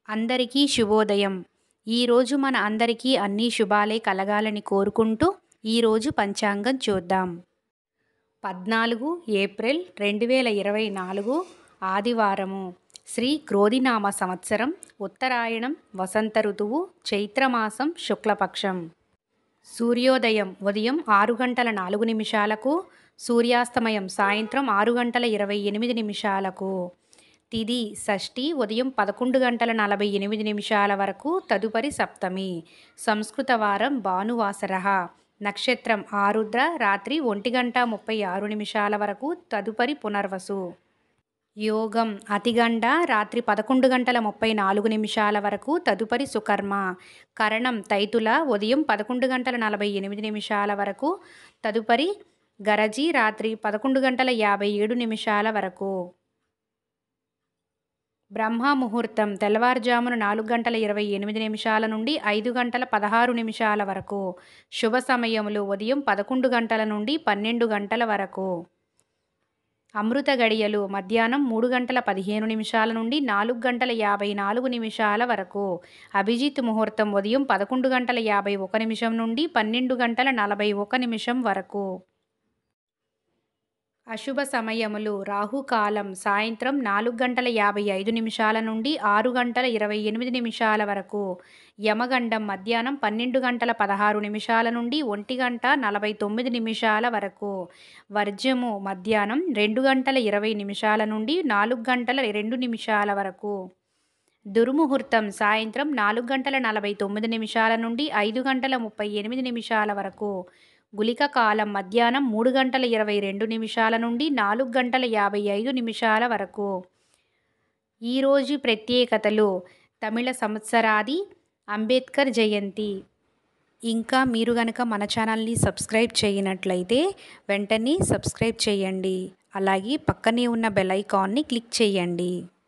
అందరికీ శుభోదయం. ఈరోజు మన అందరికీ అన్నీ శుభాలే కలగాలని కోరుకుంటూ ఈరోజు పంచాంగం చూద్దాం. 14 ఏప్రిల్ 2024 ఆదివారము. శ్రీ క్రోధినామ సంవత్సరం, ఉత్తరాయణం, వసంత ఋతువు, చైత్రమాసం, శుక్లపక్షం. సూర్యోదయం ఉదయం 6 గంటల 4 నిమిషాలకు, సూర్యాస్తమయం సాయంత్రం 6 గంటల 28 నిమిషాలకు. తిథి షష్ఠి ఉదయం 11 గంటల 48 నిమిషాల వరకు, తదుపరి సప్తమి. సంస్కృత వారం భానువాసరః. నక్షత్రం ఆరుద్ర రాత్రి 1 గంట 36 నిమిషాల వరకు, తదుపరి పునర్వసు. యోగం అతిగండ రాత్రి 11 గంటల 34 నిమిషాల వరకు, తదుపరి సుకర్మ. కరణం తైతుల ఉదయం 11 గంటల 48 నిమిషాల వరకు, తదుపరి గరజి రాత్రి 11 గంటల 57 నిమిషాల వరకు. బ్రహ్మ ముహూర్తం తెల్లవారుజామున 4 గంటల 28 నిమిషాల నుండి 5 గంటల 16 నిమిషాల వరకు. శుభ సమయములు ఉదయం 11 గంటల నుండి 12 గంటల వరకు. అమృత గడియలు మధ్యాహ్నం 3 గంటల 15 నిమిషాల నుండి 4 గంటల 54 నిమిషాల వరకు. అభిజిత్ ముహూర్తం ఉదయం 11 గంటల 51 నిమిషం నుండి 12 గంటల 41 నిమిషం వరకు. అశుభ సమయములు రాహుకాలం సాయంత్రం 4 గంటల 55 నిమిషాల నుండి 6 గంటల 28 నిమిషాల వరకు. యమగండం మధ్యాహ్నం 12 గంటల 16 నిమిషాల నుండి 1 గంట 49 నిమిషాల వరకు. వర్జము మధ్యాహ్నం 2 గంటల 20 నిమిషాల నుండి 4 గంటల 2 నిమిషాల వరకు. దుర్ముహూర్తం సాయంత్రం 4 గంటల 49 నిమిషాల నుండి 5 గంటల 38 నిమిషాల వరకు. గుళిక కాలం మధ్యాహ్నం 3 గంటల 22 నిమిషాల నుండి 4 గంటల 55 నిమిషాల వరకు. ఈరోజు ప్రత్యేకతలు: తమిళ సంవత్సరాది, అంబేద్కర్ జయంతి. ఇంకా మీరు గనక మన ఛానల్ని సబ్స్క్రైబ్ చేయనట్లయితే వెంటనే సబ్స్క్రైబ్ చేయండి. అలాగే పక్కనే ఉన్న బెల్ ఐకాన్ని క్లిక్ చేయండి.